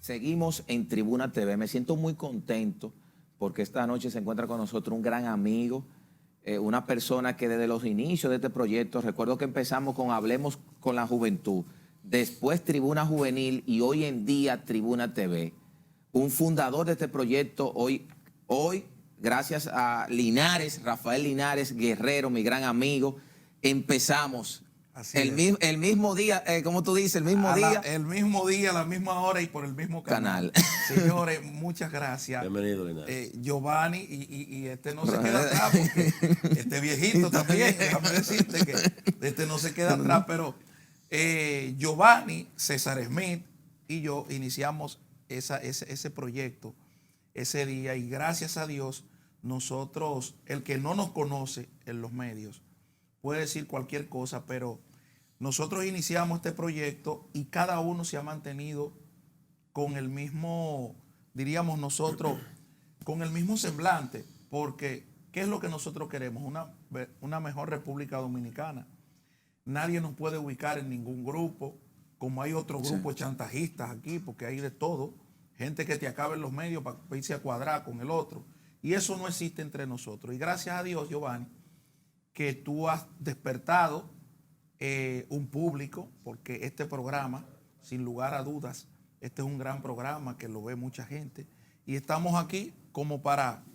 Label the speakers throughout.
Speaker 1: Seguimos en Tribuna TV. Me siento muy contento porque esta noche se encuentra con nosotros un gran amigo, una persona que desde los inicios de este proyecto, recuerdo que empezamos con Hablemos con la Juventud, después Tribuna Juvenil y hoy en día Tribuna TV. Un fundador de este proyecto hoy gracias a Linares, Rafael Linares Guerrero, mi gran amigo, empezamos. El mismo día, como tú dices, el mismo día.
Speaker 2: El mismo día, a la misma hora y por el mismo canal. Señores, muchas gracias.
Speaker 3: Bienvenido, Linares.
Speaker 2: Giovanni, y este no se queda atrás, porque este viejito también, déjame decirte que este no se queda atrás, pero Giovanni, César Smith y yo iniciamos ese proyecto ese día, y gracias a Dios, nosotros, el que no nos conoce en los medios, puede decir cualquier cosa, pero nosotros iniciamos este proyecto y cada uno se ha mantenido con el mismo, diríamos nosotros, con el mismo semblante, porque ¿qué es lo que nosotros queremos? Una mejor República Dominicana. Nadie nos puede ubicar en ningún grupo, como hay otros grupos chantajistas aquí, porque hay de todo, gente que te acaba en los medios para irse a cuadrar con el otro, y eso no existe entre nosotros. Y gracias a Dios, Giovanni, que tú has despertado un público, porque este programa, sin lugar a dudas, este es un gran programa que lo ve mucha gente, y estamos aquí como para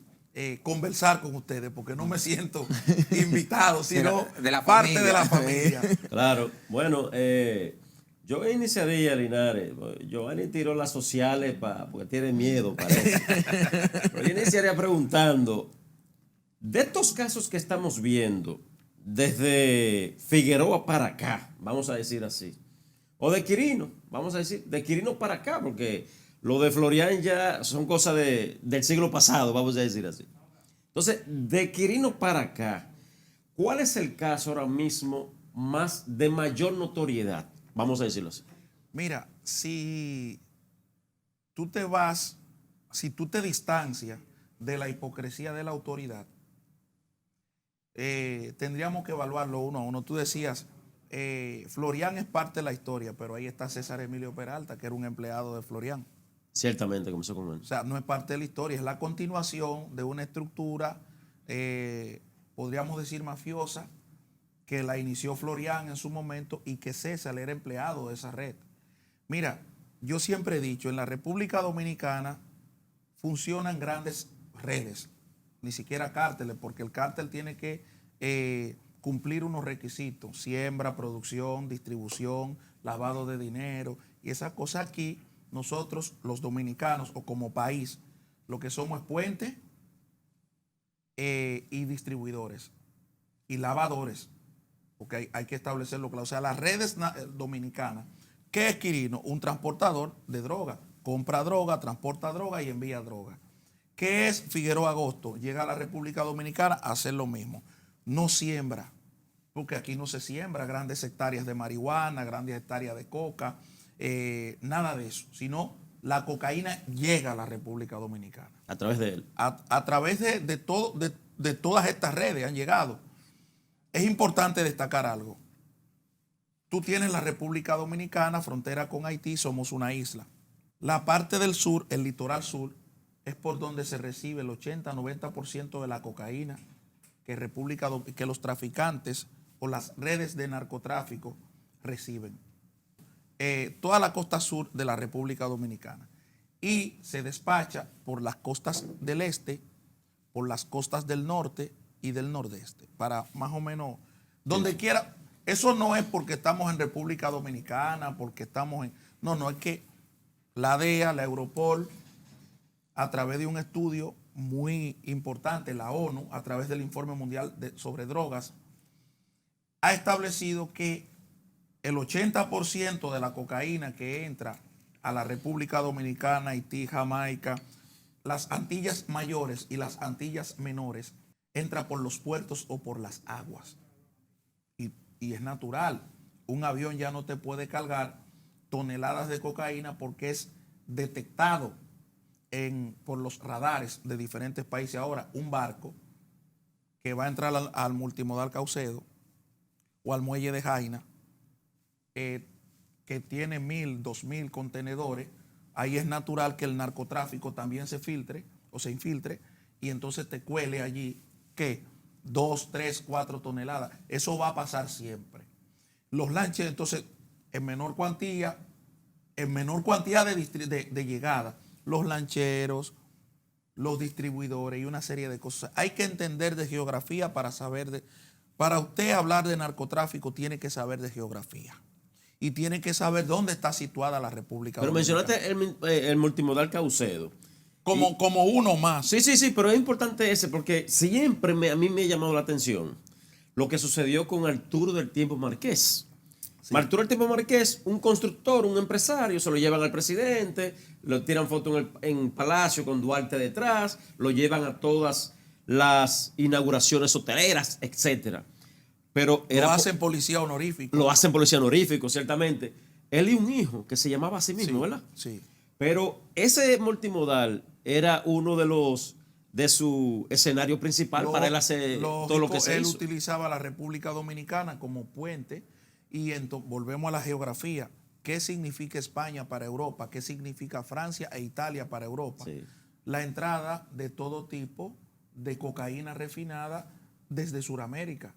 Speaker 2: conversar con ustedes, porque no me siento invitado, sino
Speaker 1: de la
Speaker 2: parte de la familia.
Speaker 3: Claro, bueno, yo iniciaría, Linares, Giovanni tiró las sociales porque tiene miedo, parece. Pero yo iniciaría preguntando, de estos casos que estamos viendo, desde Figueroa para acá, vamos a decir así, o de Quirino, vamos a decir, de Quirino para acá, porque lo de Florian ya son cosas del siglo pasado, vamos a decir así. Entonces, de Quirino para acá, ¿cuál es el caso ahora mismo de mayor notoriedad? Vamos a decirlo así.
Speaker 2: Mira, si tú te distancias de la hipocresía de la autoridad, tendríamos que evaluarlo uno a uno. Tú decías, Florian es parte de la historia, pero ahí está César Emilio Peralta, que era un empleado de Florian.
Speaker 3: Ciertamente, comenzó con él.
Speaker 2: O sea, no es parte de la historia, es la continuación de una estructura, podríamos decir mafiosa, que la inició Florian en su momento y que César era empleado de esa red. Mira, yo siempre he dicho, en la República Dominicana funcionan grandes redes, ni siquiera cárteles, porque el cártel tiene que cumplir unos requisitos: siembra, producción, distribución, lavado de dinero, y esas cosas. Aquí nosotros, los dominicanos, o como país, lo que somos es puentes y distribuidores y lavadores, porque hay que establecerlo claro. O sea, las redes dominicanas, ¿qué es Quirino? Un transportador de droga, compra droga, transporta droga y envía droga. ¿Qué es Figueroa Agosto? Llega a la República Dominicana a hacer lo mismo. No siembra, porque aquí no se siembra grandes hectáreas de marihuana, grandes hectáreas de coca, nada de eso, sino la cocaína llega a la República Dominicana.
Speaker 3: A través de él.
Speaker 2: A través de todas estas redes han llegado. Es importante destacar algo. Tú tienes la República Dominicana, frontera con Haití, somos una isla. La parte del sur, el litoral sur, es por donde se recibe el 80-90% de la cocaína que los traficantes o las redes de narcotráfico reciben. Toda la costa sur de la República Dominicana. Y se despacha por las costas del este, por las costas del norte y del nordeste, para más o menos donde quiera. Eso no es porque estamos en República Dominicana, porque estamos en... No, es que la DEA, la Europol, a través de un estudio muy importante, la ONU, a través del Informe Mundial sobre Drogas, ha establecido que el 80% de la cocaína que entra a la República Dominicana, Haití, Jamaica, las Antillas Mayores y las Antillas Menores, entra por los puertos o por las aguas. Y es natural. Un avión ya no te puede cargar toneladas de cocaína porque es detectado por los radares de diferentes países. Ahora, un barco que va a entrar al multimodal Caucedo o al muelle de Jaina, que tiene 1,000, 2,000 contenedores, ahí es natural que el narcotráfico también se filtre o se infiltre y entonces te cuele allí, ¿qué? 2, 3, 4 toneladas. Eso va a pasar siempre. Los lanches, entonces, en menor cuantía de llegada, los lancheros, los distribuidores y una serie de cosas. Hay que entender de geografía para usted hablar de narcotráfico tiene que saber de geografía. Y tiene que saber dónde está situada la República Dominicana.
Speaker 3: Pero mencionaste el multimodal Caucedo.
Speaker 2: Como uno más.
Speaker 3: Sí, pero es importante ese porque siempre a mí me ha llamado la atención lo que sucedió con Arturo del Tiempo Marqués. Sí. Arturo del Tiempo Marqués, un constructor, un empresario, se lo llevan al presidente, lo tiran foto en Palacio con Duarte detrás, lo llevan a todas las inauguraciones hoteleras, etcétera. Pero
Speaker 2: lo hacen policía honorífico.
Speaker 3: Lo hacen policía honorífico, ciertamente. Él y un hijo que se llamaba así mismo,
Speaker 2: sí,
Speaker 3: ¿verdad?
Speaker 2: Sí.
Speaker 3: Pero ese multimodal era uno de su escenario principal para él hacer todo lo que se hizo.
Speaker 2: Él utilizaba la República Dominicana como puente y volvemos a la geografía. ¿Qué significa España para Europa? ¿Qué significa Francia e Italia para Europa?
Speaker 3: Sí.
Speaker 2: La entrada de todo tipo de cocaína refinada desde Sudamérica.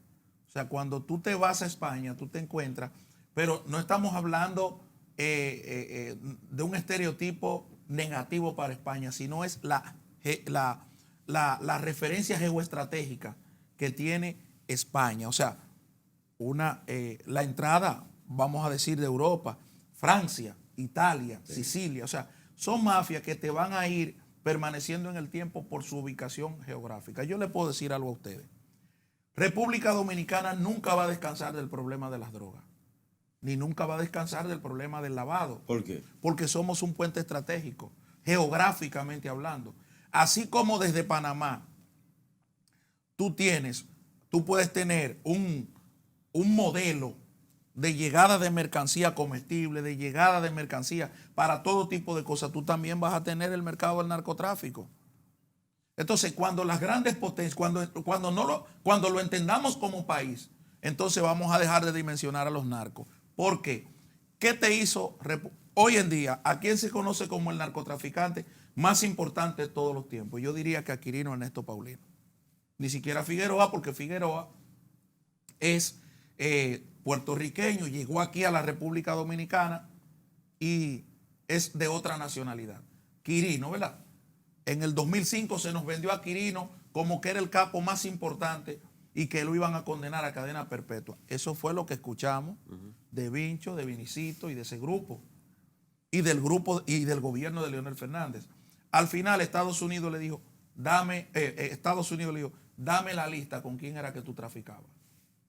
Speaker 2: O sea, cuando tú te vas a España, tú te encuentras, pero no estamos hablando de un estereotipo negativo para España, sino es la referencia geoestratégica que tiene España. O sea, la entrada, vamos a decir, de Europa, Francia, Italia, sí, Sicilia, o sea, son mafias que te van a ir permaneciendo en el tiempo por su ubicación geográfica. Yo le puedo decir algo a ustedes. República Dominicana nunca va a descansar del problema de las drogas, ni nunca va a descansar del problema del lavado.
Speaker 3: ¿Por qué?
Speaker 2: Porque somos un puente estratégico, geográficamente hablando. Así como desde Panamá, tú puedes tener un modelo de llegada de mercancía comestible, de llegada de mercancía para todo tipo de cosas, tú también vas a tener el mercado del narcotráfico. Entonces, cuando las grandes potencias, cuando lo entendamos como país, entonces vamos a dejar de dimensionar a los narcos. ¿Por qué? ¿Qué te hizo hoy en día? ¿A quién se conoce como el narcotraficante más importante de todos los tiempos? Yo diría que a Quirino Ernesto Paulino. Ni siquiera Figueroa, porque Figueroa es puertorriqueño, llegó aquí a la República Dominicana y es de otra nacionalidad. Quirino, ¿verdad? En el 2005 se nos vendió a Quirino como que era el capo más importante y que lo iban a condenar a cadena perpetua. Eso fue lo que escuchamos de Vincho, de Vinicito y de ese grupo. Y del gobierno de Leonel Fernández. Al final Estados Unidos le dijo, dame la lista con quién era que tú traficabas.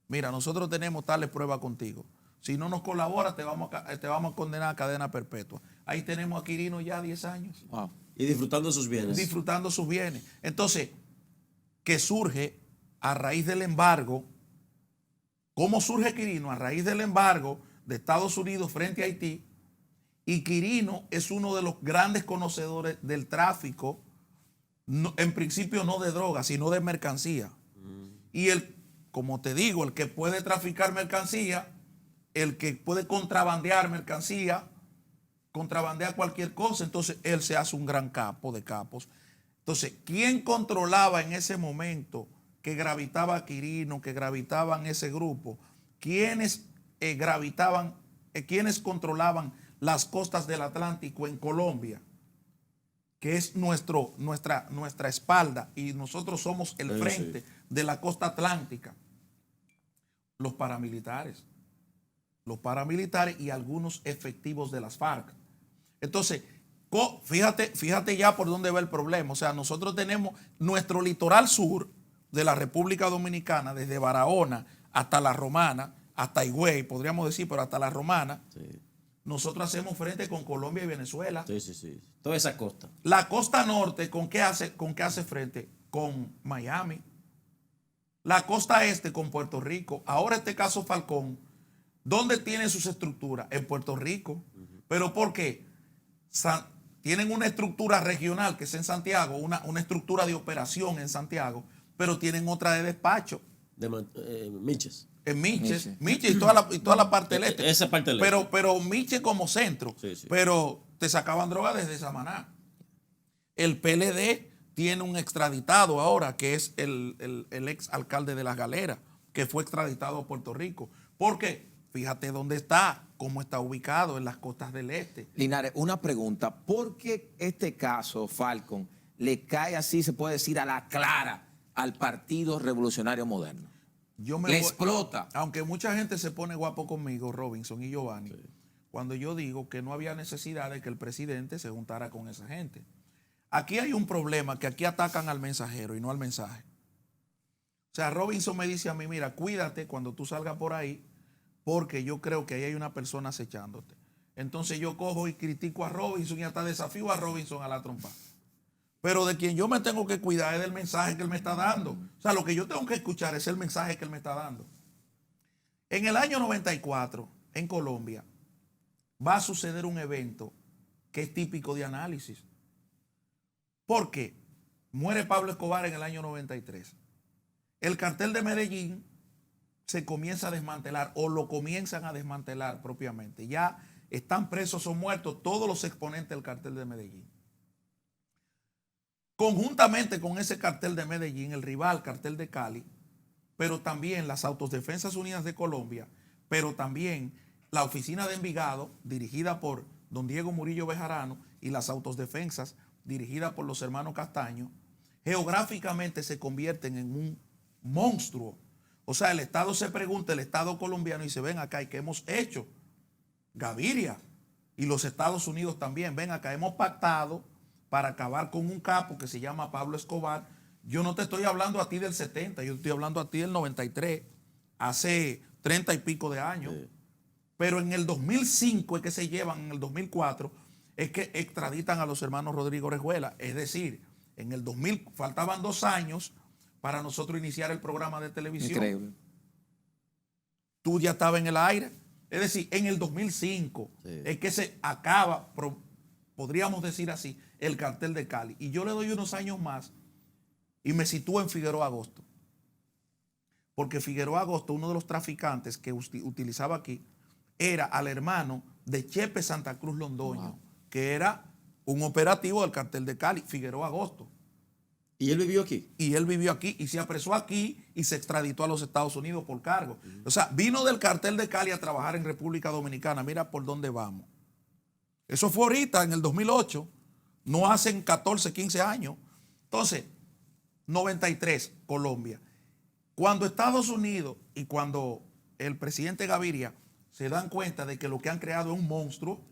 Speaker 2: Mira, nosotros tenemos tales pruebas contigo. Si no nos colaboras, te vamos a condenar a cadena perpetua. Ahí tenemos a Quirino ya 10 años.
Speaker 3: Wow. Y disfrutando sus bienes.
Speaker 2: Disfrutando sus bienes. Entonces, ¿qué surge a raíz del embargo? ¿Cómo surge Quirino? A raíz del embargo de Estados Unidos frente a Haití. Y Quirino es uno de los grandes conocedores del tráfico, en principio no de drogas, sino de mercancía. Y como te digo, el que puede traficar mercancía, el que puede contrabandear mercancía, contrabandea cualquier cosa, entonces él se hace un gran capo de capos. Entonces, ¿quién controlaba en ese momento que gravitaba Quirino, que gravitaban ese grupo? ¿Quiénes quiénes controlaban las costas del Atlántico en Colombia? Que es nuestra espalda y nosotros somos el frente de la costa atlántica. Los paramilitares y algunos efectivos de las FARC. Entonces, fíjate ya por dónde va el problema. O sea, nosotros tenemos nuestro litoral sur de la República Dominicana, desde Barahona hasta La Romana, hasta Higüey, podríamos decir, pero hasta La Romana. Sí. Nosotros hacemos frente con Colombia y Venezuela.
Speaker 3: Sí. Toda esa costa.
Speaker 2: La costa norte, ¿con qué hace frente? Con Miami. La costa este con Puerto Rico. Ahora este caso Falcón, ¿dónde tiene sus estructuras? En Puerto Rico. ¿Pero por qué? Tienen una estructura regional que es en Santiago, una estructura de operación en Santiago, pero tienen otra de despacho
Speaker 3: Miches.
Speaker 2: En Miches,
Speaker 1: Miches.
Speaker 2: Miches y toda la parte del este.
Speaker 3: Esa parte del este.
Speaker 2: Pero Miches como centro.
Speaker 3: Sí, sí.
Speaker 2: Pero te sacaban droga desde Samaná. El PLD tiene un extraditado ahora, que es el ex alcalde de Las Galeras, que fue extraditado a Puerto Rico. Porque fíjate dónde está, cómo está ubicado, en las costas del este.
Speaker 1: Linares, una pregunta. ¿Por qué este caso, Falcon, le cae así, se puede decir, a la clara al Partido Revolucionario Moderno?
Speaker 2: Yo
Speaker 1: Le explota.
Speaker 2: Aunque mucha gente se pone guapo conmigo, Robinson y Giovanni, cuando yo digo que no había necesidad de que el presidente se juntara con esa gente. Aquí hay un problema, que aquí atacan al mensajero y no al mensaje. O sea, Robinson me dice a mí, mira, cuídate cuando tú salgas por ahí, porque yo creo que ahí hay una persona acechándote. Entonces yo cojo y critico a Robinson y hasta desafío a Robinson a la trompa. Pero de quien yo me tengo que cuidar es del mensaje que él me está dando. O sea, lo que yo tengo que escuchar es el mensaje que él me está dando. En el año 94, en Colombia, va a suceder un evento que es típico de análisis. ¿Por qué? Muere Pablo Escobar en el año 93. El cartel de Medellín se comienza a desmantelar, o lo comienzan a desmantelar propiamente. Ya están presos o muertos todos los exponentes del cartel de Medellín. Conjuntamente con ese cartel de Medellín, el rival cartel de Cali, pero también las Autodefensas Unidas de Colombia, pero también la oficina de Envigado, dirigida por don Diego Murillo Bejarano, y las Autodefensas, dirigidas por los hermanos Castaño, geográficamente se convierten en un monstruo. O sea, el Estado se pregunta, el Estado colombiano, y se ven acá, ¿y qué hemos hecho? Gaviria y los Estados Unidos también, ven acá, hemos pactado para acabar con un capo que se llama Pablo Escobar. Yo no te estoy hablando a ti del 70, yo te estoy hablando a ti del 93, hace 30 y pico de años. Sí. Pero en el 2005 es que se llevan, en el 2004, es que extraditan a los hermanos Rodrigo Orejuela. Es decir, en el 2000 faltaban 2 años para nosotros iniciar el programa de televisión.
Speaker 1: Increíble.
Speaker 2: Tú ya estabas en el aire. Es decir, en el 2005 es que se acaba, podríamos decir así, el cartel de Cali. Y yo le doy unos años más y me sitúo en Figueroa Agosto. Porque Figueroa Agosto, uno de los traficantes que utilizaba aquí, era al hermano de Chepe Santa Cruz Londoño, wow, que era un operativo del cartel de Cali, Figueroa Agosto.
Speaker 3: ¿Y él vivió aquí?
Speaker 2: Y él vivió aquí y se apresó aquí y se extraditó a los Estados Unidos por cargo. O sea, vino del cartel de Cali a trabajar en República Dominicana. Mira por dónde vamos. Eso fue ahorita, en el 2008. No hacen 14, 15 años. Entonces, 93, Colombia. Cuando Estados Unidos y cuando el presidente Gaviria se dan cuenta de que lo que han creado es un monstruo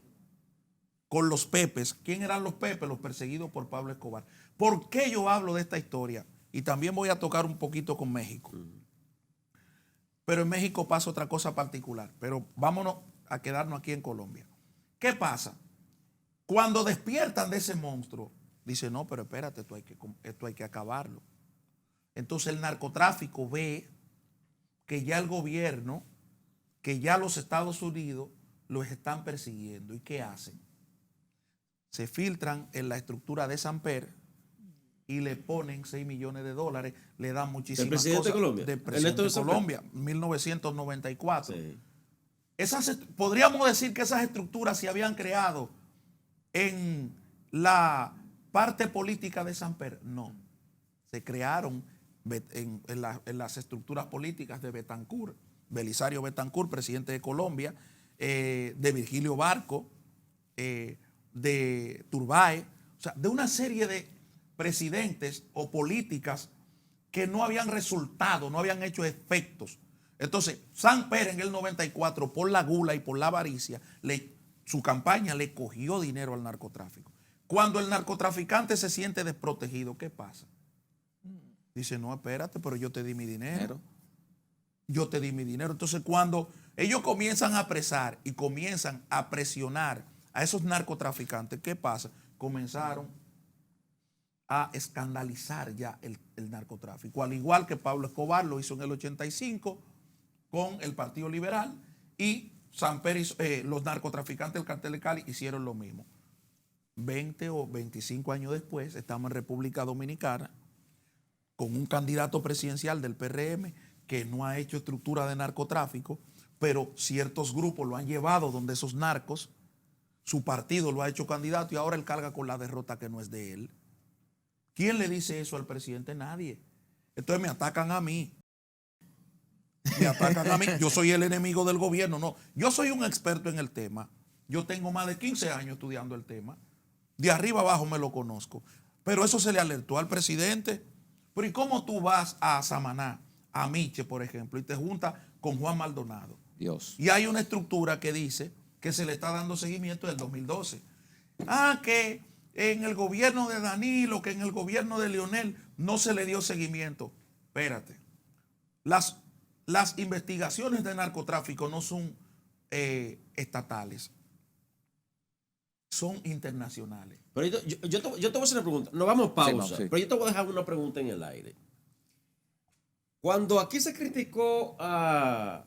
Speaker 2: con los Pepes. ¿Quién eran los Pepes? Los perseguidos por Pablo Escobar. ¿Por qué yo hablo de esta historia? Y también voy a tocar un poquito con México. Pero en México pasa otra cosa particular. Pero vámonos a quedarnos aquí en Colombia. ¿Qué pasa? Cuando despiertan de ese monstruo, dicen, no, pero espérate, esto hay que acabarlo. Entonces el narcotráfico ve que ya el gobierno, que ya los Estados Unidos los están persiguiendo. ¿Y qué hacen? Se filtran en la estructura de Samper y le ponen $6 millones, le dan muchísimas
Speaker 3: ¿El presidente
Speaker 2: cosas.
Speaker 3: de Colombia?
Speaker 2: Del presidente de Colombia, 1994. Sí. Podríamos decir que esas estructuras se habían creado en la parte política de Samper. No, se crearon en las estructuras políticas de Betancourt, Belisario Betancourt, presidente de Colombia, de Virgilio Barco, de Turbay, o sea, de una serie de presidentes o políticas que no habían resultado, no habían hecho efectos. Entonces, Samper en el 94, por la gula y por la avaricia, su campaña le cogió dinero al narcotráfico. Cuando el narcotraficante se siente desprotegido, ¿qué pasa? Dice, no, espérate, pero yo te di mi dinero. Yo te di mi dinero. Entonces, cuando ellos comienzan a apresar y comienzan a presionar a esos narcotraficantes, ¿qué pasa? Comenzaron a escandalizar ya el narcotráfico. Al igual que Pablo Escobar lo hizo en el 85 con el Partido Liberal, y Samper, los narcotraficantes del cartel de Cali hicieron lo mismo. 20 o 25 años después, estamos en República Dominicana con un candidato presidencial del PRM que no ha hecho estructura de narcotráfico, pero ciertos grupos lo han llevado donde esos narcos, su partido lo ha hecho candidato y ahora él carga con la derrota que no es de él. ¿Quién le dice eso al presidente? Nadie. Entonces me atacan a mí. Me atacan a mí. Yo soy el enemigo del gobierno. No, yo soy un experto en el tema. Yo tengo más de 15 años estudiando el tema. De arriba abajo me lo conozco. Pero eso se le alertó al presidente. Pero ¿y cómo tú vas a Samaná, a Miche, por ejemplo, y te juntas con Juan Maldonado?
Speaker 1: Dios.
Speaker 2: Y hay una estructura que dice que se le está dando seguimiento del 2012. Que en el gobierno de Danilo, que en el gobierno de Leonel no se le dio seguimiento. Espérate. Las investigaciones de narcotráfico no son estatales. Son internacionales.
Speaker 3: Pero yo te voy a hacer una pregunta. Nos vamos a pausa.
Speaker 1: Sí.
Speaker 3: Pero yo te voy a dejar una pregunta en el aire. Cuando aquí se criticó a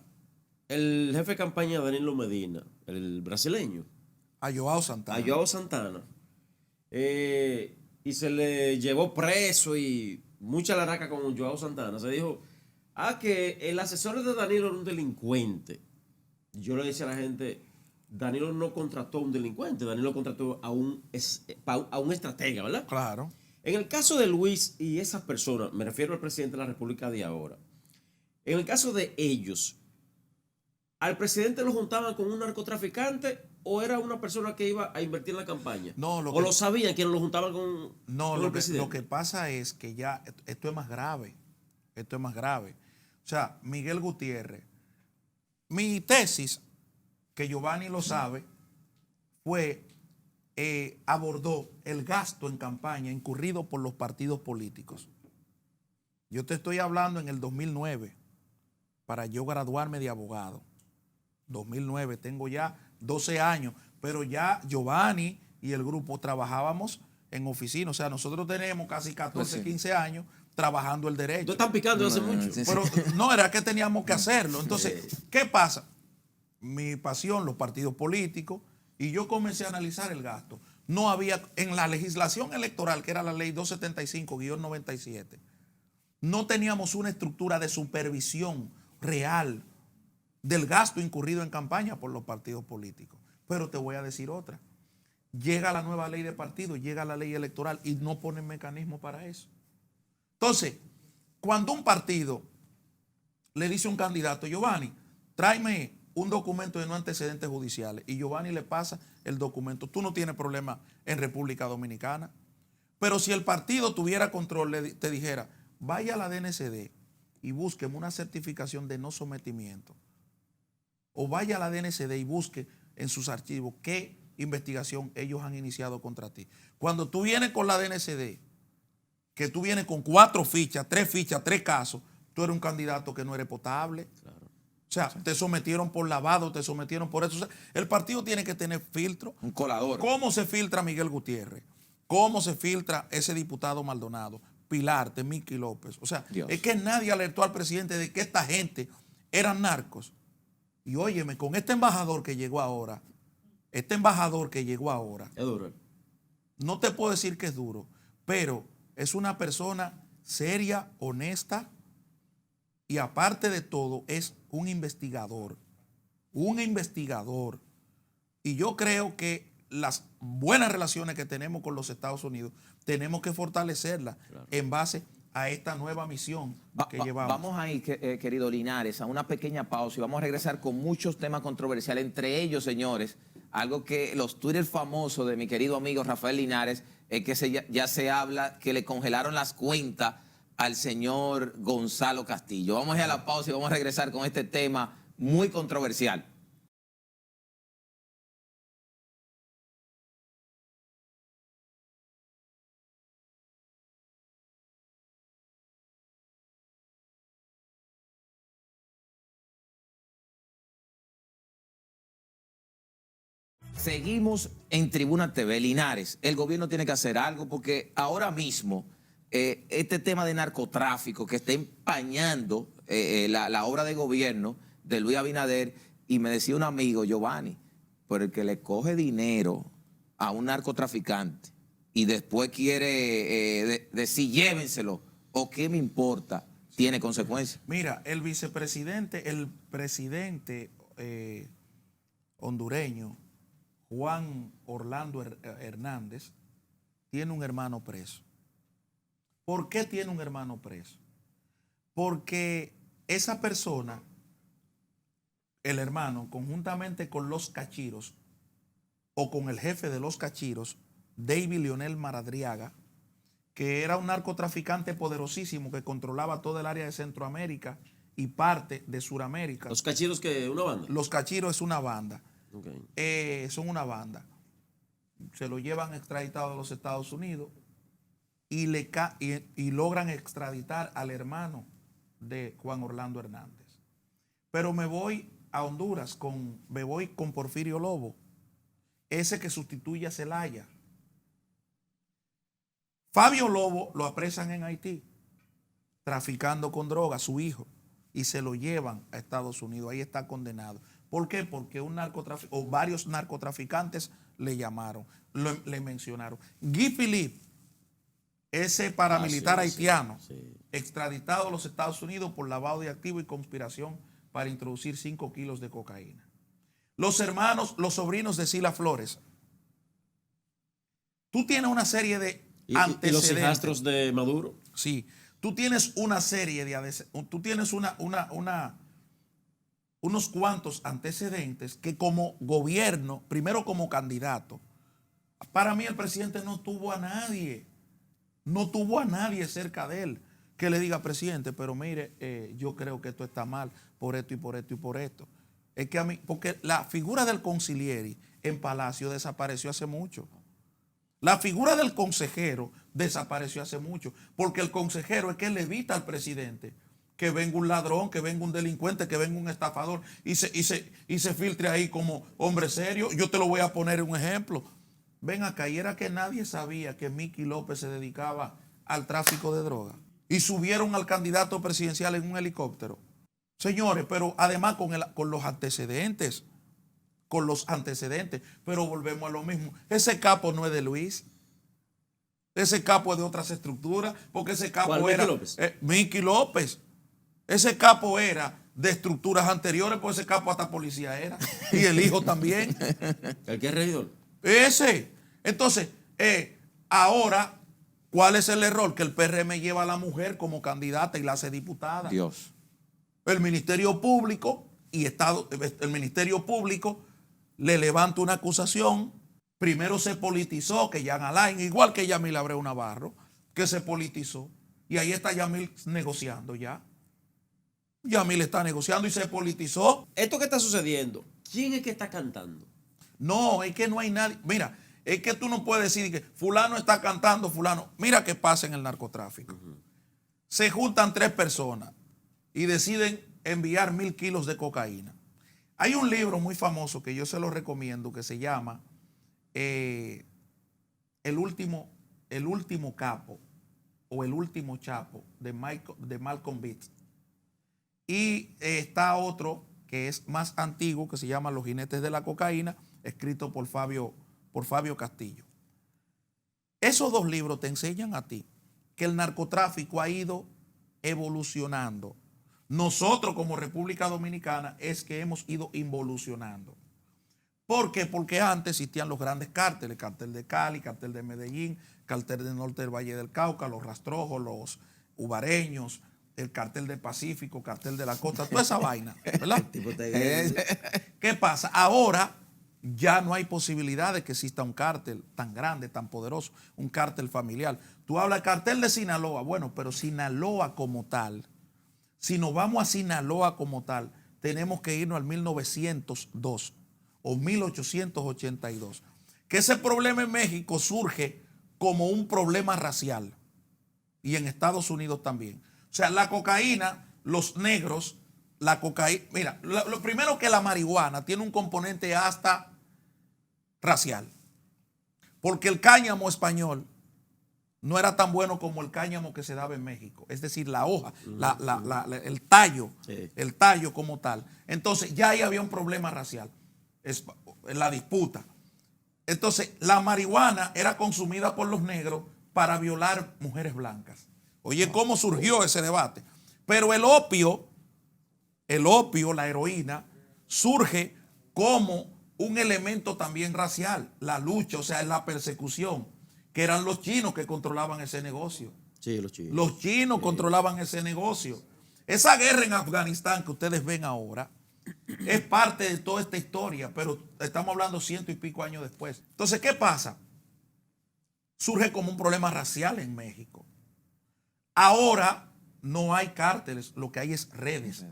Speaker 3: el jefe de campaña Danilo Medina, el brasileño,
Speaker 2: A Joao Santana.
Speaker 3: a Joao Santana, y se le llevó preso y mucha laraca con Joao Santana, se dijo que el asesor de Danilo era un delincuente. Yo le decía a la gente, Danilo no contrató a un delincuente, Danilo contrató a un estratega, ¿verdad?
Speaker 2: Claro.
Speaker 3: En el caso de Luis y esas personas, me refiero al presidente de la República de ahora, en el caso de ellos, ¿al presidente lo juntaban con un narcotraficante o era una persona que iba a invertir en la campaña?
Speaker 2: No,
Speaker 3: ¿O lo sabían quienes lo juntaban con el presidente?
Speaker 2: Lo que pasa es que ya esto es más grave. Esto es más grave. O sea, Miguel Gutiérrez, mi tesis, que Giovanni lo sabe, fue, abordó el gasto en campaña incurrido por los partidos políticos. Yo te estoy hablando en el 2009, para yo graduarme de abogado. 2009, tengo ya 12 años, pero ya Giovanni y el grupo trabajábamos en oficina. O sea, nosotros tenemos casi 14, 15 años trabajando el derecho.
Speaker 3: No están picando hace mucho.
Speaker 2: Pero no, era que teníamos que hacerlo. Entonces, ¿qué pasa? Mi pasión, los partidos políticos, y yo comencé a analizar el gasto. No había, en la legislación electoral, que era la ley 275-97, no teníamos una estructura de supervisión real del gasto incurrido en campaña por los partidos políticos. Pero te voy a decir otra. Llega la nueva ley de partidos, llega la ley electoral y no ponen mecanismo para eso. Entonces, cuando un partido le dice a un candidato, Giovanni, tráeme un documento de no antecedentes judiciales, y Giovanni le pasa el documento, tú no tienes problema en República Dominicana. Pero si el partido tuviera control, te dijera, vaya a la DNCD y búsqueme una certificación de no sometimiento, o vaya a la DNCD y busque en sus archivos qué investigación ellos han iniciado contra ti. Cuando tú vienes con la DNCD, que tú vienes con 4 fichas, 3 casos, tú eres un candidato que no eres potable. Claro. O sea, te sometieron por lavado, te sometieron por eso. O sea, el partido tiene que tener filtro.
Speaker 1: Un colador.
Speaker 2: ¿Cómo se filtra Miguel Gutiérrez? ¿Cómo se filtra ese diputado Maldonado? Pilarte, Miki López. O sea,
Speaker 1: Dios.
Speaker 2: Es que nadie alertó al presidente de que esta gente eran narcos. Y óyeme, con este embajador que llegó ahora, es duro. No te puedo decir que es duro, pero es una persona seria, honesta, y aparte de todo es un investigador. Y yo creo que las buenas relaciones que tenemos con los Estados Unidos tenemos que fortalecerlas, claro, en base a esta nueva misión que llevamos.
Speaker 1: Vamos ahí, querido Linares, a una pequeña pausa y vamos a regresar con muchos temas controversiales. Entre ellos, señores, algo que los Twitter famosos de mi querido amigo Rafael Linares, es que ya se habla que le congelaron las cuentas al señor Gonzalo Castillo. Vamos a ir a la pausa y vamos a regresar con este tema muy controversial. Seguimos en Tribuna TV. Linares, el gobierno tiene que hacer algo porque ahora mismo este tema de narcotráfico que está empañando la obra de gobierno de Luis Abinader, y me decía un amigo, Giovanni, por el que le coge dinero a un narcotraficante y después quiere decir llévenselo, o qué me importa, tiene consecuencias.
Speaker 2: Mira, el presidente hondureño, Juan Orlando Hernández, tiene un hermano preso. ¿Por qué tiene un hermano preso? Porque esa persona, el hermano, conjuntamente con los cachiros, o con el jefe de los cachiros, David Leonel Maradriaga, que era un narcotraficante poderosísimo que controlaba toda el área de Centroamérica y parte de Suramérica.
Speaker 3: ¿Los cachiros que una banda?
Speaker 2: Los cachiros es una banda.
Speaker 3: Okay.
Speaker 2: Son una banda. Se lo llevan extraditado a los Estados Unidos y logran extraditar al hermano de Juan Orlando Hernández. Pero me voy a Honduras, me voy con Porfirio Lobo, ese que sustituye a Zelaya. Fabio Lobo lo apresan en Haití, traficando con droga, su hijo, y se lo llevan a Estados Unidos. Ahí está condenado. ¿Por qué? Porque varios narcotraficantes le llamaron, le mencionaron. Guy Philippe, ese paramilitar haitiano, extraditado a los Estados Unidos por lavado de activos y conspiración para introducir 5 kilos de cocaína. Los sobrinos de Sila Flores. Tú tienes una serie de antecedentes.
Speaker 3: ¿Y los hijastros de Maduro?
Speaker 2: Sí. Tú tienes una serie tú tienes unos cuantos antecedentes que como gobierno, primero como candidato, para mí el presidente no tuvo a nadie cerca de él que le diga, presidente, pero mire, yo creo que esto está mal por esto y por esto y por esto. Es que a mí, porque la figura del consiglieri en Palacio desapareció hace mucho. La figura del consejero desapareció hace mucho, porque el consejero es que le evita al presidente que venga un ladrón, que venga un delincuente, que venga un estafador y se filtre ahí como hombre serio. Yo te lo voy a poner un ejemplo. Ven acá, y era que nadie sabía que Mickey López se dedicaba al tráfico de droga. Y subieron al candidato presidencial en un helicóptero. Señores, pero además con los antecedentes. Pero volvemos a lo mismo. Ese capo no es de Luis. Ese capo es de otras estructuras. Porque ese capo era Mickey López. Ese capo era de estructuras anteriores, pues ese capo hasta policía era. Y el hijo también.
Speaker 3: ¿El que es regidor?
Speaker 2: Ese. Entonces, ahora, ¿cuál es el error? Que el PRM lleva a la mujer como candidata y la hace diputada.
Speaker 1: Dios.
Speaker 2: El Ministerio Público el Ministerio Público le levanta una acusación. Primero se politizó que Jean Alain, igual que Yamil Abreu Navarro, que se politizó. Y ahí está Yamil negociando ya. Yamil está negociando y se politizó.
Speaker 3: Esto que está sucediendo, ¿quién es que está cantando?
Speaker 2: No, es que no hay nadie. Mira, es que tú no puedes decir que fulano está cantando, fulano. Mira qué pasa en el narcotráfico. Se juntan 3 personas y deciden enviar 1000 kilos de cocaína. Hay un libro muy famoso que yo se lo recomiendo que se llama El último capo o El último chapo de Malcolm X. Y está otro que es más antiguo que se llama Los jinetes de la cocaína, escrito por Fabio Castillo. Esos 2 libros te enseñan a ti que el narcotráfico ha ido evolucionando. Nosotros como República Dominicana es que hemos ido involucionando. ¿Por qué? Porque antes existían los grandes cárteles, cartel de Cali, cartel de Medellín, cartel del norte del Valle del Cauca, los rastrojos, los ubareños, el cartel del Pacífico, cartel de la costa, toda esa vaina, ¿verdad? ¿Qué pasa? Ahora ya no hay posibilidad de que exista un cártel tan grande, tan poderoso, un cártel familiar. Tú hablas del cartel de Sinaloa, bueno, pero Sinaloa como tal, si nos vamos a Sinaloa como tal, tenemos que irnos al 1902 o 1882. Que ese problema en México surge como un problema racial y en Estados Unidos también. O sea, la cocaína, los negros, la cocaína, mira, lo primero que la marihuana tiene un componente hasta racial. Porque el cáñamo español no era tan bueno como el cáñamo que se daba en México. Es decir, la hoja, el tallo, sí. El tallo como tal. Entonces, ya ahí había un problema racial. En la disputa. Entonces, la marihuana era consumida por los negros para violar mujeres blancas. Oye, ¿cómo surgió ese debate? Pero el opio, la heroína, surge como un elemento también racial, la lucha, o sea, la persecución, que eran los chinos que controlaban ese negocio.
Speaker 3: Sí, los chinos.
Speaker 2: Los chinos controlaban ese negocio. Esa guerra en Afganistán que ustedes ven ahora es parte de toda esta historia, pero estamos hablando 100 y pico años después. Entonces, ¿qué pasa? Surge como un problema racial en México. Ahora no hay cárteles, lo que hay es redes.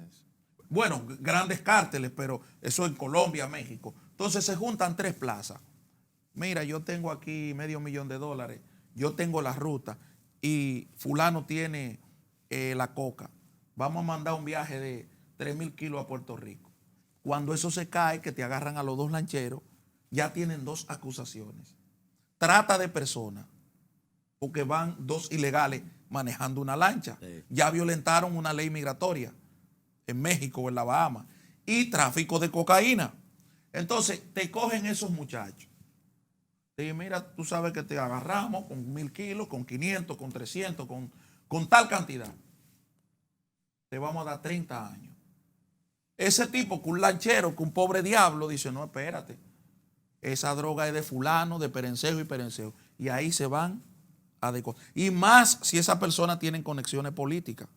Speaker 2: Bueno, grandes cárteles, pero eso en Colombia, México. Entonces se juntan tres plazas. Mira, yo tengo aquí $500,000, yo tengo la ruta y fulano tiene la coca. Vamos a mandar un viaje de 3,000 kilos a Puerto Rico. Cuando eso se cae, que te agarran a los dos lancheros, ya tienen dos acusaciones. Trata de personas, porque van dos ilegales manejando una lancha.
Speaker 3: Sí.
Speaker 2: Ya violentaron una ley migratoria en México o en la Bahamas. Y tráfico de cocaína. Entonces, te cogen esos muchachos. Te dicen, mira, tú sabes que te agarramos con 1,000 kilos, con 500, con 300, con tal cantidad. Te vamos a dar 30 años. Ese tipo, que un lanchero, que un pobre diablo, dice, no, espérate. Esa droga es de fulano, de perencejo y perencejo. Y ahí se van a y más si esa persona tiene conexiones políticas,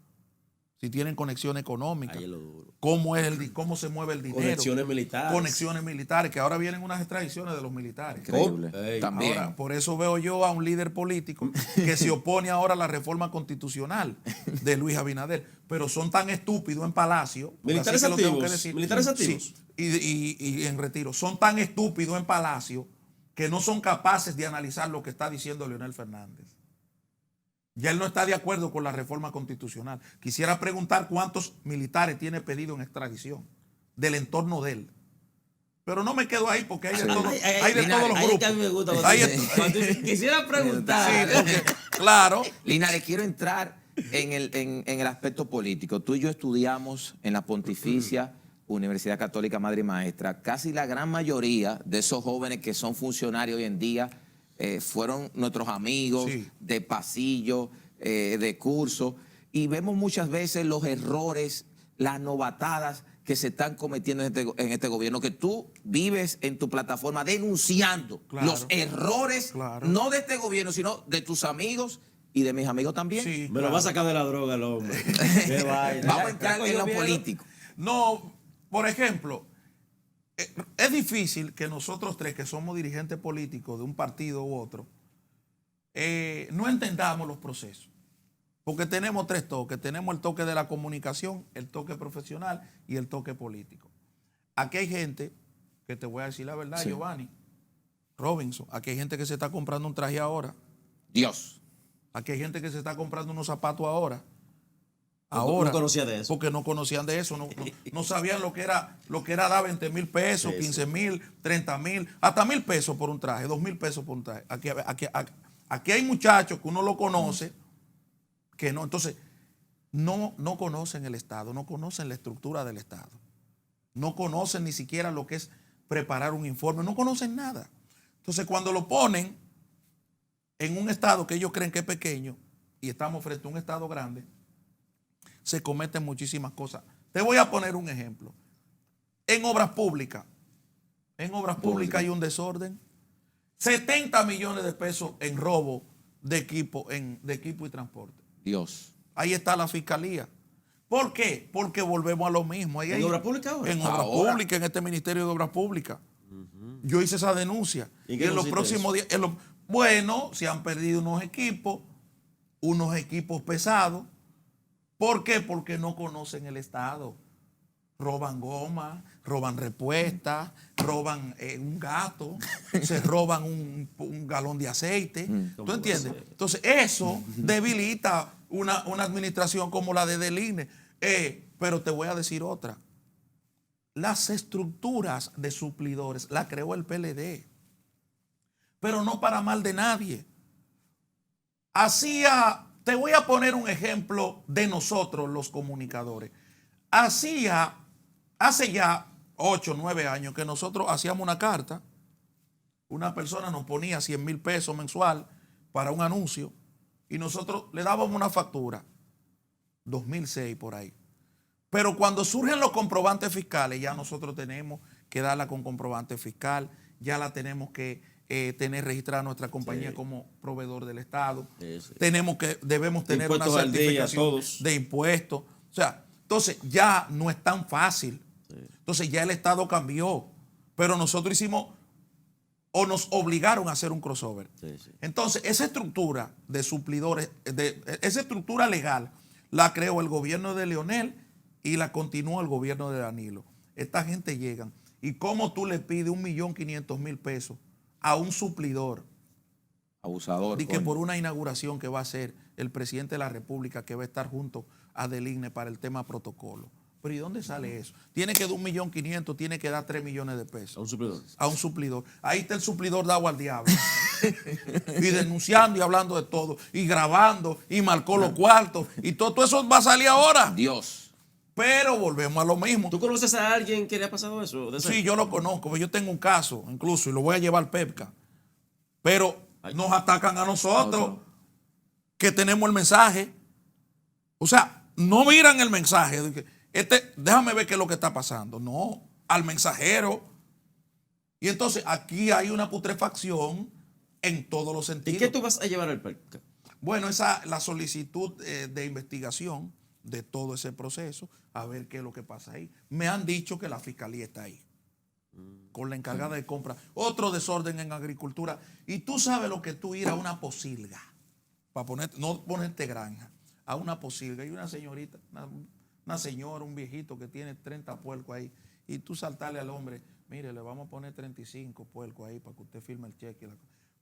Speaker 2: si tienen conexión económica,
Speaker 3: Ahí es lo duro.
Speaker 2: cómo se mueve el dinero.
Speaker 3: Conexiones militares.
Speaker 2: Conexiones militares, que ahora vienen unas extradiciones de los militares.
Speaker 1: Increíble.
Speaker 3: Ey.
Speaker 1: También.
Speaker 2: Ahora, por eso veo yo a un líder político que se opone ahora a la reforma constitucional de Luis Abinader. Pero son tan estúpidos en Palacio.
Speaker 3: Militares
Speaker 2: así que lo tengo que
Speaker 3: activos.
Speaker 2: decir.
Speaker 3: Militares
Speaker 2: Sí,
Speaker 3: activos.
Speaker 2: y en retiro. Son tan estúpidos en Palacio que no son capaces de analizar lo que está diciendo Leonel Fernández. Ya él no está de acuerdo con la reforma constitucional. Quisiera preguntar cuántos militares tiene pedido en extradición del entorno de él. Pero no me quedo ahí porque hay de, hay de todos los
Speaker 3: Ahí es que a
Speaker 2: grupos.
Speaker 3: mí me gusta
Speaker 2: Hay de-
Speaker 3: quisiera preguntar.
Speaker 2: Sí, porque, claro.
Speaker 1: Linares, quiero entrar en el aspecto político. Tú y yo estudiamos en la Pontificia Universidad Católica Madre y Maestra. Casi la gran mayoría de esos jóvenes que son funcionarios hoy en día fueron nuestros amigos
Speaker 2: Sí.
Speaker 1: de pasillo, de curso, y vemos muchas veces los errores, las novatadas que se están cometiendo en este gobierno, que tú vives en tu plataforma denunciando
Speaker 2: Claro.
Speaker 1: los errores,
Speaker 2: Claro.
Speaker 1: no de este gobierno, sino de tus amigos y de mis amigos también.
Speaker 2: Sí,
Speaker 3: Me lo va a sacar de la droga el hombre. Qué vaina.
Speaker 1: Vamos a
Speaker 3: Ya
Speaker 1: entrar en
Speaker 3: cogió
Speaker 1: lo
Speaker 3: miedo.
Speaker 1: político.
Speaker 2: No, por ejemplo, es difícil que nosotros tres, que somos dirigentes políticos de un partido u otro, no entendamos los procesos. Porque tenemos tres toques. Tenemos el toque de la comunicación, el toque profesional y el toque político. Aquí hay gente, que te voy a decir la verdad,
Speaker 1: Sí.
Speaker 2: Giovanni, Robinson, aquí hay gente que se está comprando un traje ahora.
Speaker 1: Dios.
Speaker 2: Aquí hay gente que se está comprando unos zapatos ahora.
Speaker 3: No conocía de eso.
Speaker 2: Porque no conocían de eso, no sabían lo que era dar 20,000 pesos,
Speaker 3: Sí,
Speaker 2: 15,000, 30,000, hasta 1,000 pesos por un traje, 2,000 pesos por un traje. Aquí hay muchachos que uno lo conoce, que no, entonces no conocen el Estado, no conocen la estructura del Estado, no conocen ni siquiera lo que es preparar un informe, no conocen nada. Entonces cuando lo ponen en un Estado que ellos creen que es pequeño y estamos frente a un Estado grande, se cometen muchísimas cosas. Te voy a poner un ejemplo. En obras públicas hay un desorden. 70 millones de pesos en robo de equipo y transporte.
Speaker 1: Dios.
Speaker 2: Ahí está la fiscalía. ¿Por qué? Porque volvemos a lo mismo.
Speaker 3: ¿En obras públicas ahora?
Speaker 2: En obras
Speaker 1: Ahora.
Speaker 2: públicas, en este Ministerio de Obras Públicas. Yo hice esa denuncia.
Speaker 3: ¿Y
Speaker 2: Y
Speaker 3: qué
Speaker 2: en los
Speaker 3: consiste
Speaker 2: próximos días, bueno, se han perdido unos equipos pesados. ¿Por qué? Porque no conocen el Estado. Roban goma, roban repuestas, roban un gato, se roban un galón de aceite. ¿Tú entiendes? Entonces, eso debilita una administración como la de Deline. Pero te voy a decir otra. Las estructuras de suplidores las creó el PLD. Pero no para mal de nadie. Te voy a poner un ejemplo de nosotros los comunicadores. Hace ya 8 o 9 años que nosotros hacíamos una carta, una persona nos ponía 100,000 pesos mensual para un anuncio y nosotros le dábamos una factura 2006 por ahí. Pero cuando surgen los comprobantes fiscales, ya nosotros tenemos que darla con comprobante fiscal, ya la tenemos que tener registrada nuestra compañía como proveedor del Estado. Debemos tener
Speaker 3: impuestos
Speaker 2: una
Speaker 3: al día,
Speaker 2: certificación
Speaker 3: todos.
Speaker 2: de impuestos. O sea, entonces ya no es tan fácil. Entonces ya el Estado cambió. Pero nosotros hicimos o nos obligaron a hacer un crossover. Entonces, esa estructura de suplidores, esa estructura legal, la creó el gobierno de Leonel y la continuó el gobierno de Danilo. Esta gente llegan. ¿Y cómo tú le pides 1.500.000 pesos a un suplidor?
Speaker 1: Abusador.
Speaker 2: Y que por una inauguración que va a hacer el presidente de la República, que va a estar junto a Deligne para el tema protocolo. Pero ¿y dónde sale eso? Tiene que dar 1.500.000, tiene que dar 3 millones de pesos.
Speaker 3: A un suplidor.
Speaker 2: A un suplidor. Ahí está el suplidor dado al diablo. Y denunciando y hablando de todo. Y grabando y marcó los cuartos. Y todo eso va a salir ahora.
Speaker 1: Dios.
Speaker 2: Pero volvemos a lo mismo.
Speaker 3: ¿Tú conoces a alguien que le ha pasado eso?
Speaker 2: Sí, yo lo conozco. Yo tengo un caso, incluso, y lo voy a llevar al PEPCA. Pero nos atacan a nosotros, que tenemos el mensaje. O sea, no miran el mensaje. Déjame ver qué es lo que está pasando. No, al mensajero. Y entonces aquí hay una putrefacción en todos los
Speaker 3: ¿Y
Speaker 2: sentidos.
Speaker 3: qué tú vas a llevar al PEPCA?
Speaker 2: Bueno, la solicitud de investigación de todo ese proceso, a ver qué es lo que pasa ahí. Me han dicho que la fiscalía está ahí, con la encargada de compra. Otro desorden en agricultura. Y tú sabes lo que tú ir a una posilga, no ponerte granja, a una posilga. Y una señorita, una señora, un viejito que tiene 30 puercos ahí, y tú saltarle al hombre, mire, le vamos a poner 35 puercos ahí para que usted firme el cheque.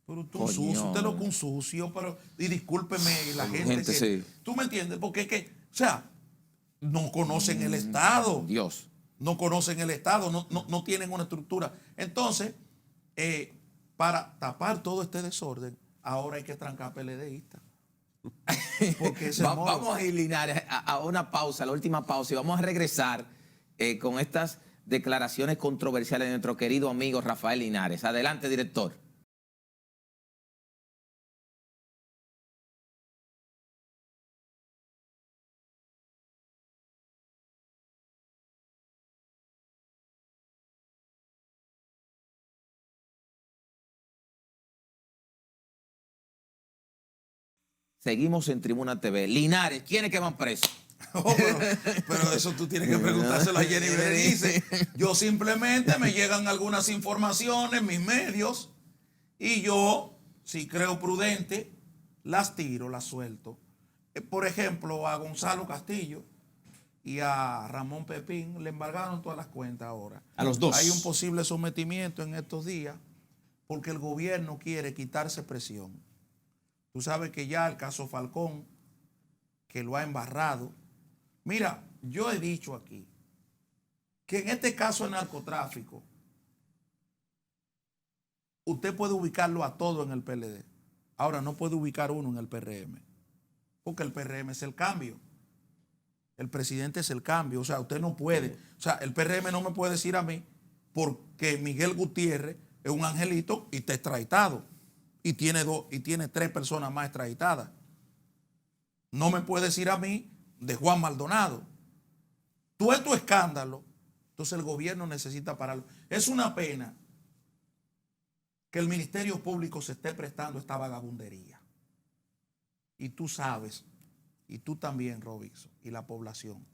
Speaker 2: Pero tú un sucio, usted lo que un sucio, y discúlpeme, y la gente
Speaker 1: sí.
Speaker 2: ¿Tú me entiendes? Porque es que, o sea, no conocen el Estado.
Speaker 1: Dios.
Speaker 2: No conocen el Estado, no tienen una estructura. Entonces, para tapar todo este desorden, ahora hay que trancar PLDistas. Porque
Speaker 1: Vamos a ir, Linares, a una pausa, la última pausa, y vamos a regresar con estas declaraciones controversiales de nuestro querido amigo Rafael Linares. Adelante, director. Seguimos en Tribuna TV. Linares, ¿quiénes que van presos?
Speaker 2: Oh, pero eso tú tienes que preguntárselo a Jenny Berenice. Yo simplemente me llegan algunas informaciones, mis medios, y yo, si creo prudente, las tiro, las suelto. Por ejemplo, a Gonzalo Castillo y a Ramón Pepín le embargaron todas las cuentas ahora.
Speaker 3: A los dos.
Speaker 2: Hay un posible sometimiento en estos días porque el gobierno quiere quitarse presión. Tú sabes que ya el caso Falcón, que lo ha embarrado. Mira, yo he dicho aquí que en este caso de narcotráfico, usted puede ubicarlo a todo en el PLD. Ahora no puede ubicar uno en el PRM, porque el PRM es el cambio. El presidente es el cambio. O sea, usted no puede. O sea, el PRM no me puede decir a mí porque Miguel Gutiérrez es un angelito y está extraditado. Y tiene 3 personas más extraditadas. No me puede decir a mí de Juan Maldonado. Todo esto escándalo. Entonces el gobierno necesita pararlo. Es una pena que el Ministerio Público se esté prestando esta vagabundería. Y tú sabes, y tú también, Robinson, y la población,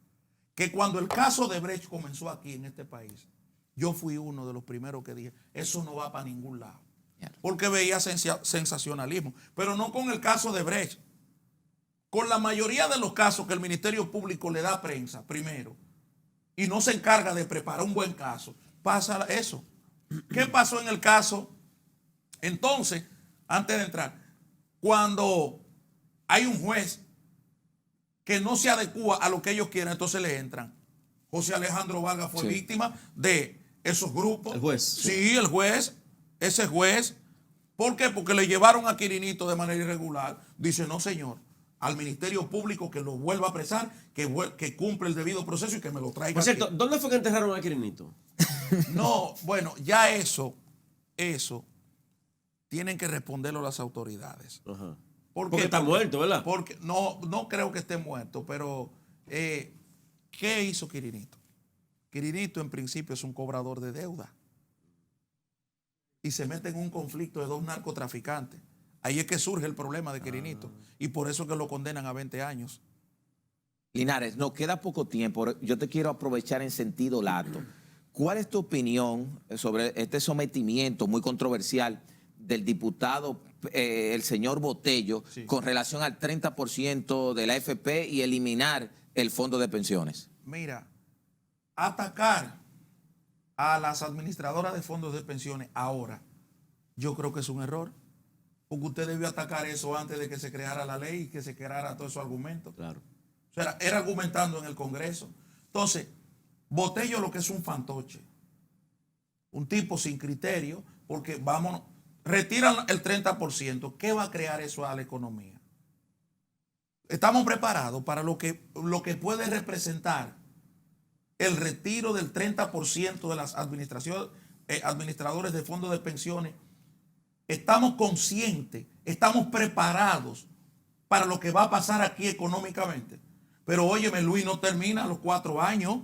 Speaker 2: que cuando el caso de Brecht comenzó aquí en este país, yo fui uno de los primeros que dije, eso no va para ningún lado. Porque veía sensacionalismo. Pero no con el caso de Brecht. Con la mayoría de los casos que el Ministerio Público le da a prensa, primero, y no se encarga de preparar un buen caso, pasa eso. ¿Qué pasó en el caso? Entonces, antes de entrar, cuando hay un juez que no se adecua a lo que ellos quieren, entonces le entran. José Alejandro Vargas fue víctima de esos grupos.
Speaker 3: El juez.
Speaker 2: Sí, el juez. Ese juez, ¿por qué? Porque le llevaron a Quirinito de manera irregular. Dice, no señor, al Ministerio Público que lo vuelva a apresar, que cumple el debido proceso y que me lo traiga.
Speaker 3: Por cierto,
Speaker 2: aquí.
Speaker 3: ¿dónde fue que enterraron a Quirinito?
Speaker 2: No, bueno, ya eso tienen que responderlo las autoridades.
Speaker 3: Ajá.
Speaker 2: ¿Por qué?
Speaker 3: Porque está muerto, ¿verdad?
Speaker 2: Porque no creo que esté muerto, pero ¿Qué hizo Quirinito? Quirinito en principio es un cobrador de deuda y se mete en un conflicto de dos narcotraficantes. Ahí es que surge el problema de Quirinito y por eso que lo condenan a 20 años.
Speaker 1: Linares, nos queda poco tiempo. Yo te quiero aprovechar en sentido lato. ¿Cuál es tu opinión sobre este sometimiento muy controversial del diputado, el señor Botello,
Speaker 2: Sí,
Speaker 1: con relación al 30% de la AFP y eliminar el fondo de pensiones?
Speaker 2: Mira, atacar a las administradoras de fondos de pensiones ahora, yo creo que es un error. Porque usted debió atacar eso antes de que se creara la ley y que se creara todo esos argumentos.
Speaker 3: Claro.
Speaker 2: O sea, era argumentando en el Congreso. Entonces, Botello lo que es un fantoche, un tipo sin criterio, porque vámonos, retiran el 30%, ¿qué va a crear eso a la economía? Estamos preparados para lo que puede representar el retiro del 30% de las administradores de fondos de pensiones. Estamos conscientes, estamos preparados para lo que va a pasar aquí económicamente. Pero óyeme, Luis no termina los 4 años.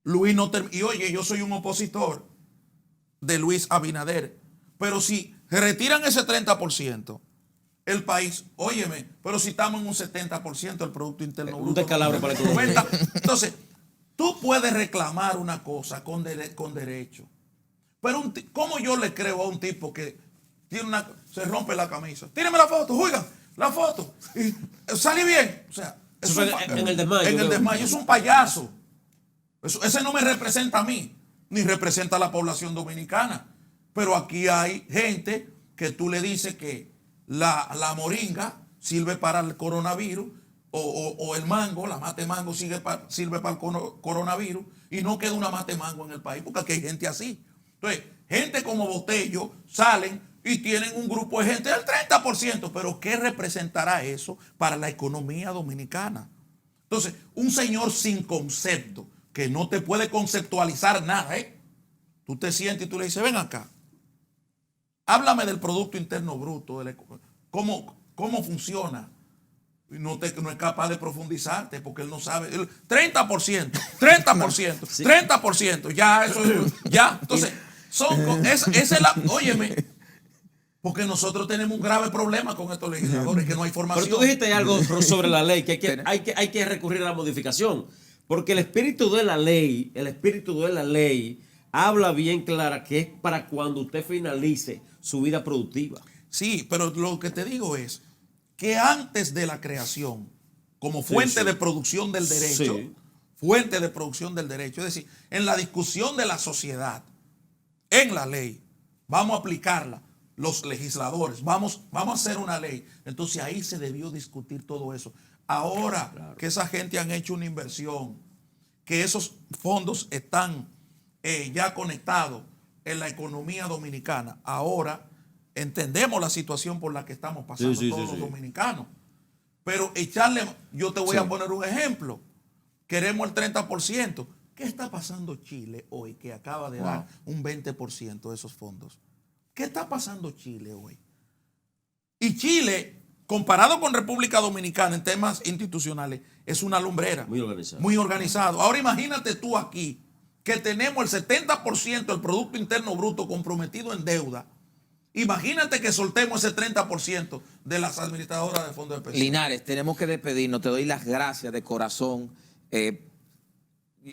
Speaker 2: Luis no termina. Y oye, yo soy un opositor de Luis Abinader. Pero si retiran ese 30%, el país, óyeme, pero si estamos en un 70% del Producto Interno Bruto.
Speaker 3: Un descalabro para la economía.
Speaker 2: Entonces, tú puedes reclamar una cosa con derecho. Pero ¿cómo yo le creo a un tipo que se rompe la camisa? Tíreme la foto, oigan, la foto. Y salí bien. O sea,
Speaker 3: en el desmayo.
Speaker 2: En el desmayo, es un payaso. Ese no me representa a mí, ni representa a la población dominicana. Pero aquí hay gente que tú le dices que la moringa sirve para el coronavirus, o el mango, la mate mango sirve para el coronavirus, y no queda una mate mango en el país, porque aquí hay gente así. Entonces, gente como Botello salen y tienen un grupo de gente del 30%, pero ¿qué representará eso para la economía dominicana? Entonces, un señor sin concepto, que no te puede conceptualizar nada, tú te sientes y tú le dices, ven acá, háblame del Producto Interno Bruto, cómo funciona. Y no es capaz de profundizarte porque él no sabe. 30%, 30%,
Speaker 3: Sí.
Speaker 2: 30%, ya, eso ya. Entonces, esa es la. Óyeme, porque nosotros tenemos un grave problema con estos legisladores, que no hay formación.
Speaker 3: Pero tú dijiste algo sobre la ley, que hay que recurrir a la modificación. Porque el espíritu de la ley habla bien clara que es para cuando usted finalice su vida productiva.
Speaker 2: Sí, pero lo que te digo es que antes de la creación, como fuente de producción del derecho, fuente de producción del derecho, es decir, en la discusión de la sociedad, en la ley, vamos a aplicarla, los legisladores, vamos a hacer una ley. Entonces ahí se debió discutir todo eso. Ahora que esa gente han hecho una inversión, que esos fondos están ya conectados en la economía dominicana, ahora entendemos la situación por la que estamos pasando todos los dominicanos. Pero yo te voy a poner un ejemplo. Queremos el 30%. ¿Qué está pasando Chile hoy, que acaba de dar un 20% de esos fondos? ¿Qué está pasando Chile hoy? Y Chile, comparado con República Dominicana en temas institucionales, es una lumbrera.
Speaker 3: Muy organizado.
Speaker 2: Muy organizado. Ahora imagínate tú aquí, que tenemos el 70% del Producto Interno Bruto comprometido en deuda. Imagínate que soltemos ese 30% de las administradoras de fondos de pensiones.
Speaker 1: Linares, tenemos que despedirnos. Te doy las gracias de corazón.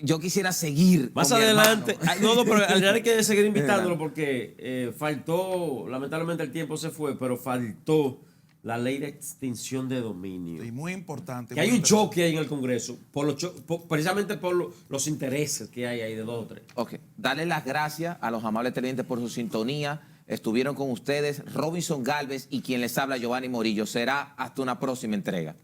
Speaker 1: Yo quisiera seguir.
Speaker 3: Más
Speaker 1: con mi
Speaker 3: adelante.
Speaker 1: hermano.
Speaker 3: Pero al final hay que seguir invitándolo porque faltó, lamentablemente el tiempo se fue, pero faltó la ley de extinción de dominio.
Speaker 2: Sí, muy importante.
Speaker 3: Que hay un choque ahí en el Congreso, precisamente por los intereses que hay ahí de 2 o 3.
Speaker 1: Ok, darle las gracias a los amables televidentes por su sintonía. Estuvieron con ustedes Robinson Galvez y quien les habla, Giovanni Morillo. Será hasta una próxima entrega.